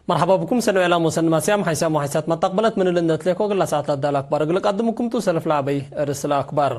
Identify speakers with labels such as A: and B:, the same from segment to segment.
A: مرحبا بكم سنو إعلام وسن ماسيام حيسام وحيسات ما تقبلت من اللندات ليكو قل ساعات لدى الأكبر قل قدمكم توسلف لعبي رسل أكبر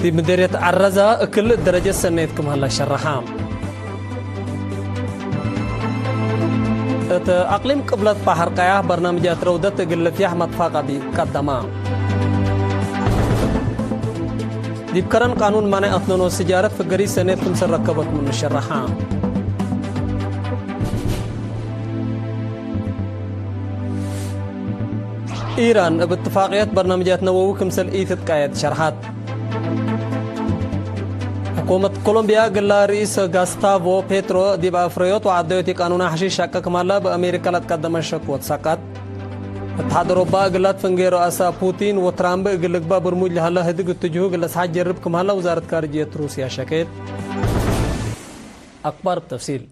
A: في مديرية عرزة كل درجة سنيتكم هلا شرحام أقليم قبلت بحر قياه برنامجات رودة قل في أحمد فاقدي قدما دي بكرن قانون مانع أطنونو سجارة فقري سنيتكم سركبت من الشرحام إيران باتفاقية برنامجات نووي كمثل تتقايد شرحات حكومة كولومبيا قال رئيس غاستافو بيترو دي بافريوت وعديوتي قانون حشيش شاكا كمالا بأمريكا لا تقدم الشكوى ساكات اتحاد اوروبا قالت فنجيرو اسا بوتين وترامب قلقبا برموج لهلا هدق التجهو قال سحاج جرب كمالا وزارة خارجية روسيا شكيت أكبر تفصيل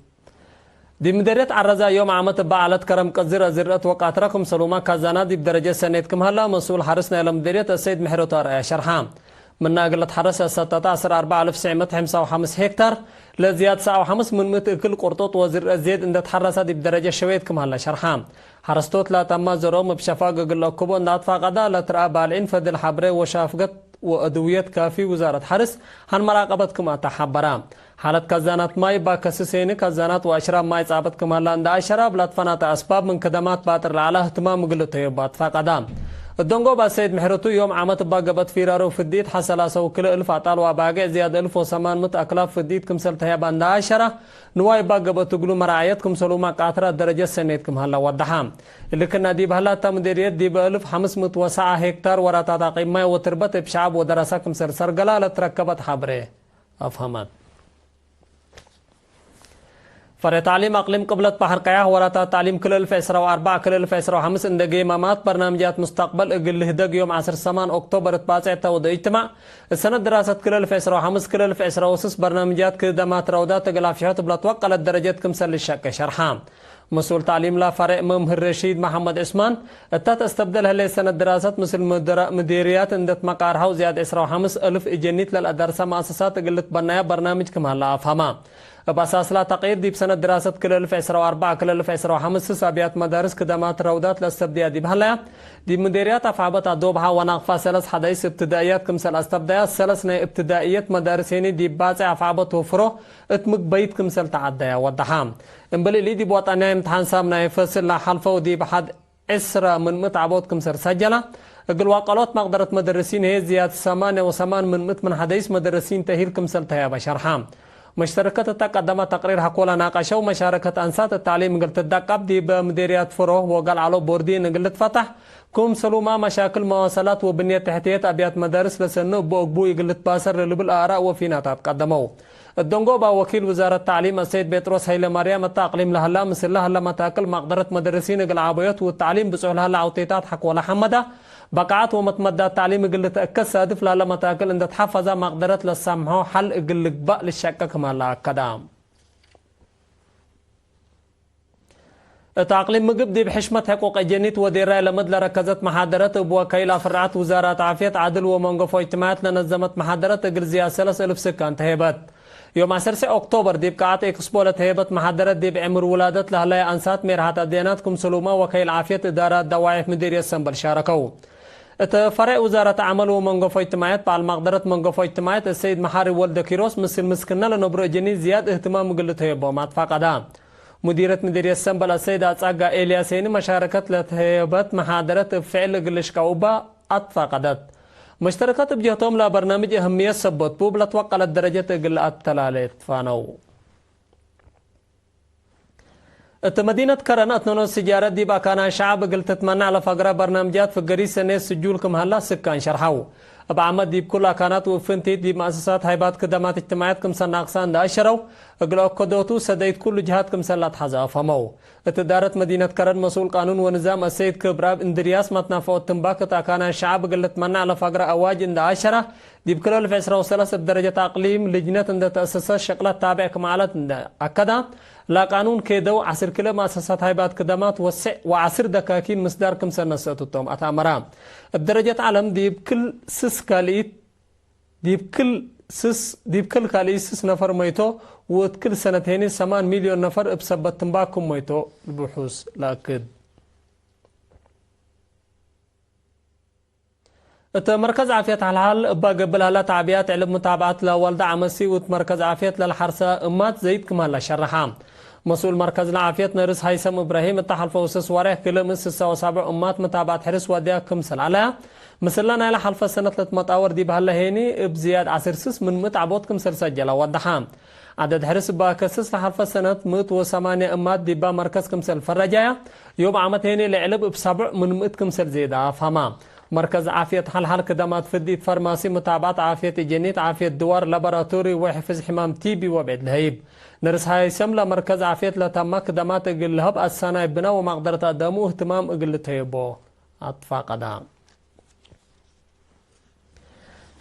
A: دي مديرية عرزة يوم عامة بعلت كرم قزر زرت وقاتركم سلوما كازانا دي بدرجة سنتكم هلا مسؤول حرسنا إلى مديرية السيد محروتار شرحام من ناقلت حرس 16955 هكتار لزياد 5 من مت كل قرطوط وزر الزيد عند تحرسها دي بدرجة شويتكم هلا شرحام حرستوت لا تم زروم بشفاق قل كوبو نات فقدا لا ترى بالعين فدل حبره وشافقت وأدوية كافي وزارة حرس هن مراقبتكم أتحبرام حالة كزانات ماي باكسسين كزانات وأشراب ماي صابت كمال عند أشراب لطفنات أسباب من خدمات باتر على اهتمام قلته بات فقدام الدنقو بسيد محروتو يوم عامت باقبت فيرارو في الديد حسلا سو كل ألف عطال وباقع زياد 1800 أكلاف في الديد كمسل تهيب عند أشرة نواي باقبت تقولوا مراعيتكم سلوما قاطرة درجة سنيتكم هلا وضحام اللي كنا ديب هلا تمديريت ديب 1500 وسعة هكتار ورا تقيم ماي وتربط بشعب ودراسة كمسر سرقلا لتركبت حبره أفهمت فرع تعليم أقليم قبلت بحر قياه ورا تعليم كل 2004 كل 2005 اندقي امامات برنامجات مستقبل اقل هدق يوم 10 أكتوبر تباصع تود اجتماع السنة دراسة كل 2005 كل 2006 برنامجات كدمات رودات قلافشات بلات وقلت درجات كمسل للشك شرحام مسؤول تعليم لا فرع ممهر رشيد محمد عثمان التات استبدل هلي سنة دراسات مثل مديريات اندت مقارها وزياد 15000 اجنيت للأدرسة مؤسسات قلت بنايا برنامج كمان لا أفهمها بأساس لا تقييد دي بسنة دراسة كل 2004 كل 2005 سابيات مدارس كدمات رودات للسبدية دي بهلا دي مديريات أفعبت أدوبها وناقفة سلس حديث ابتدائيات كمسل استبدايات سلسنا ابتدائيات مدارسيني دي باسع أفعبت وفرو اتمك بيت كمسل تعدايا ودحام انبالي لي دي بوطانيا امتحان سامنا يفصل لحلفة ودي بحد إسرة من متعبوت كمسر سجلة اقل واقلات مقدرة مدرسين هي زياد 8 من مت من حديث مدرسين تهيل كمسل تهيا شرحام مشتركة تقدم تقرير حقولا ناقشة ومشاركة أنسات التعليم قلت الدقاب دي بمديريات فروه وقال على بوردين قلت فتح كم سلوما مشاكل مواصلات وبنية تحتية أبيات مدارس لسنو بوقبوي قلت باسر لبالآراء وفينا تقدموا الدنقو وكيل وزارة التعليم السيد بيتروس هيلا مريم التأقليم لهلا مثل لهلا متاكل مقدرة مدرسين العابيات والتعليم بسؤال هلا عوتيتات حقولا حمدة بقعات ومتمدى التعليم قل تأكد سادف لا متاكل ان تحفظ مقدرة للسمحو حل قل بق للشكة كما لا كدام تعقليم مقب دي بحشمة حقوق جنيت وديرة لمد لركزت محاضرات بوكيلة فرعات وزارة عافية عدل ومنقف واجتماعات لنظمت محاضرات قل زيادة 3000 سكان تهيبت يوم 10 أكتوبر دي بقاعات إكسبولة هيبت محاضرات دي بعمر ولادة لهلا أنسات ميرهات الديناتكم سلوما وكيل عافية إدارة دواعي مديرية السنبل شاركوا فرع وزارة عمل ومنقف اجتماعات بعد مقدرة منقف اجتماعات السيد محاري ولد كيروس مثل مسكنا لنبرو جنين زياد اهتمام قلت هيبو ما تفاقدا مديرية السنبل السيدة أتساقا إلياسين مشاركة لتهيبت محاضرة فعل قلش كوبا أتفاقدت مشتركات بجهتهم لا برنامج أهمية سبت بوبلة وقلت درجة قل التلاليت فانو مدينة كرن أتنونو السجارة دي باكانا شعب قلت تتمنى على فقرة برنامجات في قريس سنة سجولكم هلا سكان شرحو بعمد دي بكل كانت وفنتي دي مؤسسات هيبات خدمات اجتماعياتكم سنة أقسان دا أشرو اقلو كدوتو سديت كل جهاتكم سلات حزا فمو اتدارت مدينة كرن مسؤول قانون ونظام السيد كبراب اندرياس متنافو التنباك تاكانا شعب قلت تمنى على فقرة أواج دا أشرة دي بكل الفسرة وثلاث درجة أقليم لجنة دا تأسسات شقلات تابع كمالات أكدا لا قانون كيدو 10 كيلو مؤسسات هيبات خدمات وسع و10 دكاكين مصدر كم سنة ستوتهم أتامرام الدرجة علم دي بكل سسكاليت دي بكل سس ديب كل كالي سس نفر ميتو وكل سنتين 8 مليون نفر بسبب تنباكم ميتو البحوث لأكد مركز عافية على الحال بقبل هلا تعبيات علم متابعة لوالدة عمسي ومركز عافية للحرسة أمات زيد كمال شرحام مسؤول مركز العافية نرس هيثم إبراهيم التحالف وسس وارح كل من 6 أمات متابعة حرس وديا كمسل على مثلنا إلى حلفة سنة 3 متاور دي بهلا هيني بزياد 10 سس من متعبوت كمسل سجلة ودحام عدد حرس باكسس لحلفة سنة 108 أمات دي با مركز كمسل فرجايا يوم عمت هيني لعلب ب7 من 100 كمسل زيادة فهمام مركز عافية حل كدمات فديت فارماسي متابعة عافية جنيت عافية دوار لابراتوري وحفظ حمام تيبي وبعد الهيب نرس هاي سملة مركز عافية لتما كدمات اقل هب السنة بنا ومقدرة دامو اهتمام اقل تيبو اطفاق قدام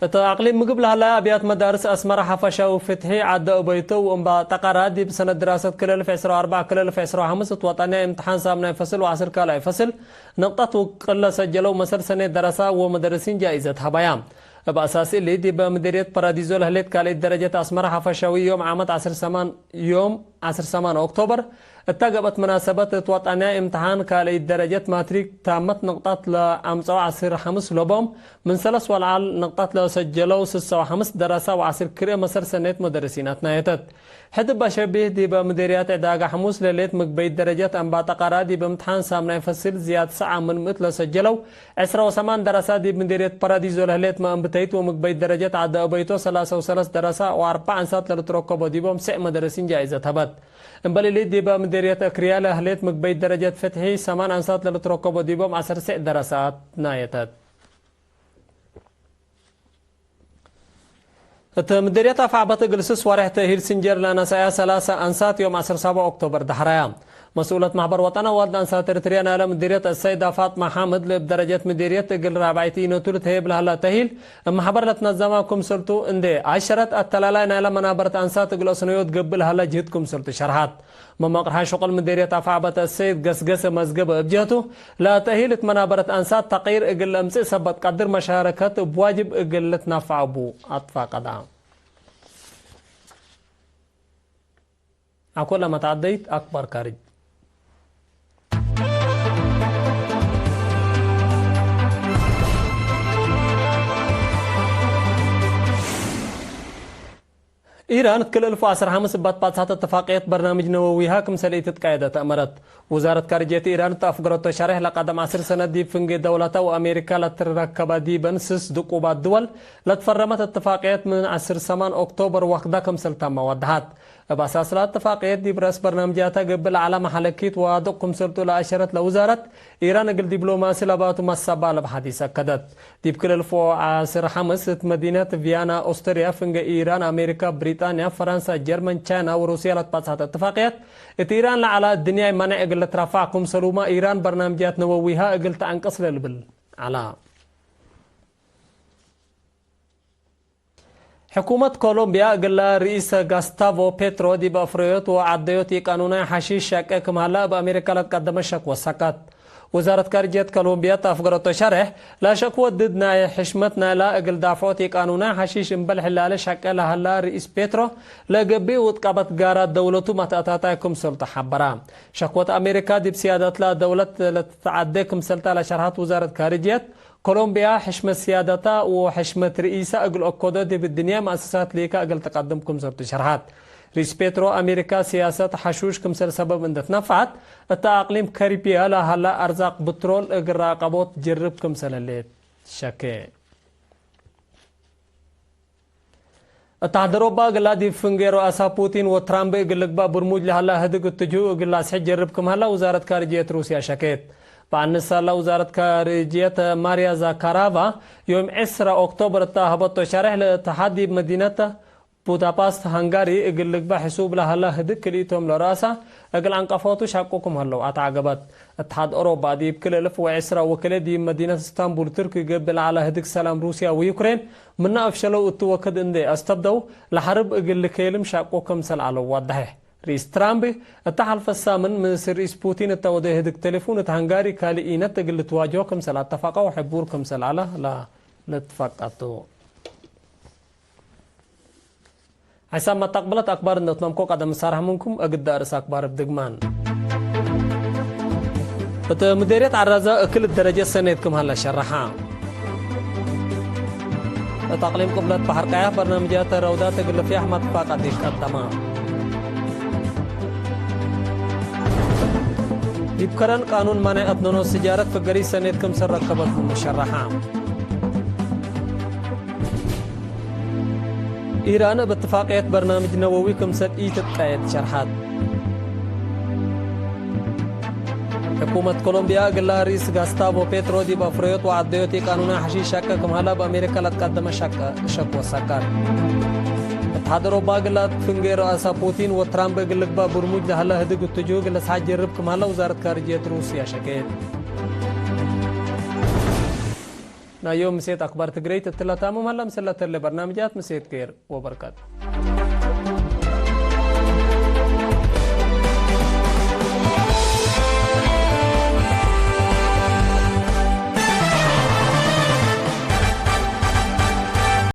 A: اقليم مقبل هلا ابيات مدارس اسمر حفشه وفتحي عد بيتو وانبا تقرادي بسنه دراسه كلل في 4 كلل في 5 وطني امتحان سامنا فصل و10 كلا فصل نقطه وقل سجلوا مسر سنه دراسه ومدرسين جائزه هبايام باساس اللي دي بمديريه باراديزو لهلت كالي درجه اسمر حفشاوي يوم عامه 10 سمان يوم 10 سمان اكتوبر اتجبت مناسبة توطأنا امتحان كالي درجة ماتريك تامت نقطات لأمسو 10 لبوم من 3 والعال نقطات لسجلوا 6 دراسة و10 كري مسر سنة مدرسينات نايتت حدب بشبه دي بمديريات عداقة حموس لليت مقبيت درجات أنبا تقارا دي بامتحان سامنا يفصل زياد ساعة من مثل سجلوا 10 دراسة دي بمديريات باراديزو لهليت ما انبتيت ومقبيت درجات عدا أبيتو 3 دراسة و4 انسات للتركبو دي بهم 6 مدرسين جائزة هبت امبالي دي بمديرية أكريال أهليت مقبيت درجات فتحي 8 انسات للتركبو دي بهم 10 دراسات نايتت مديرية فعبت جلسس وارح تأهيل سنجر لنا سايا 3 أنسات يوم 17 أكتوبر دحرايا مسؤولة محبر وطن والد أنسات تريتريان على مديرية السيدة فاطمة حامد لبدرجة مديرية قل رابعتي نوتور تهيب لها تهيل محبر لتنظمكم سلطو اندي 10 التلالين على منابرة أنسات قلصنيوت قبل هلا جهدكم سلطو شرحات ممقرها شغل مديرية فعبت السيد قسقس مزقب بجهته لا تهيلة منابرة أنسات تقير اقل امسي سبت قدر مشاركات بواجب اقل تنفع بو أطفى قدام أقول لما تعديت أكبر كارج إيران كل 1015 بات اتفاقية برنامج نوويها كمثالية تتقايدة تأمرت وزارة خارجية إيران تأفقرت شرح لقدم 10 سنة دي فنجي دولة وأمريكا لتركب دي بنسس دقوبات دول لتفرمت اتفاقية من 10 سمان أكتوبر وقتها كمثل تم ودهات بأساس الاتفاقية دي برس برنامجاتها قبل على محلكيت وادقكم سلطو لأشرت لوزارة إيران قل دبلوماسي لباتو مسابة لبحديث أكدت دي بكل 1015 مدينة فيانا أستريا فنجي إيران أمريكا بريطانيا فرنسا جرمن تشاينا وروسيا لتباسات اتفاقيات إيران لعلى الدنيا منع قل ترفعكم سلوما إيران برنامجات نوويها قل تأنقص للبل على حكومة كولومبيا قال رئيس غاستافو بيترو دي بافريوت وعديوتي قانونا حشيش شاكك مهلا بأمريكا لتقدم الشكوى سكت وزارة خارجية كولومبيا تفقرت شرح لا شكوى ضدنا حشمتنا لا اقل دافعوتي قانونا حشيش امبل حلال شكا لهلا رئيس بيترو لقبي وتقبت قارات دولته متأتاتاكم سلطة حبرا شكوى أمريكا دي بسيادة لا دولة لتتعديكم سلطة لشرحات وزارة خارجية كولومبيا حشمة سيادتها وحشمة رئيسة أقل أكودة دي بالدنيا مؤسسات ليكا أقل تقدمكم سلطة شرحات رئيس بيترو أمريكا سياسة حشوش كمسل سبب ان نفعت التأقليم كاريبيا لهلا أرزاق بترول أقل راقبوت جرب كمسل اللي شكي التحضروبا قلا دي فنجيرو أسا بوتين وترامب قل لقبا برموج لهلا هدق التجو قل لاسح جربكم هلا وزارة خارجية روسيا شكيت بعنصة وزارة خارجية ماريا زاكارافا يوم 10 أكتوبر هبطوا شرح لتحدي مدينة بودابست هنغاري اقل لك بحسوب لها الله هدك ليتهم لراسة اقل عن قفوتو شاقوكم هلو اتعاقبت اتحاد اوروبا دي بكل 1010 وكل دي مدينة اسطنبول تركي قبل على هدك سلام روسيا ويوكرين من افشلوا التوكد اندي استبدوا لحرب اقل لك يلم شاقوكم سل على واضح رئيس ترامب التحالف الثامن من رئيس بوتين التوضيه هدك تليفون هنغاري كاليينة اقل تواجهكم سل اتفاقوا وحبوركم سل على لا لتفقاتو حساب ما تقبلت أكبر النطنم كوك قدم صارح منكم أقد دارس أكبر بدقمان مديرية عرازة كل الدرجة سنتكم هلا شرحها تقليم قبلة بحر قاية برنامجات رودات تقول في أحمد فاقد يقدمها يبكرن قانون منع أبنون السجارة فقري سنتكم سر ركبت المشرحة إيران باتفاقية برنامج نووي كمسد تتقايد شرحات حكومة كولومبيا قال رئيس غاستافو بيترو دي بافريوت وعديوتي قانون حشيش شكا كم هلا بأمريكا لتقدم شكوى سكر اتحاد أوروبا قالت فنجير رئاسة بوتين وترامب قال لك برموج لهلا هدق التجو قال سحاج جرب كم هلا وزارة خارجية روسيا شكيت نا يوم مسيت أخبار تقريت الثلاثة هلا مسلة اللي برنامجات مسيت كير وبركات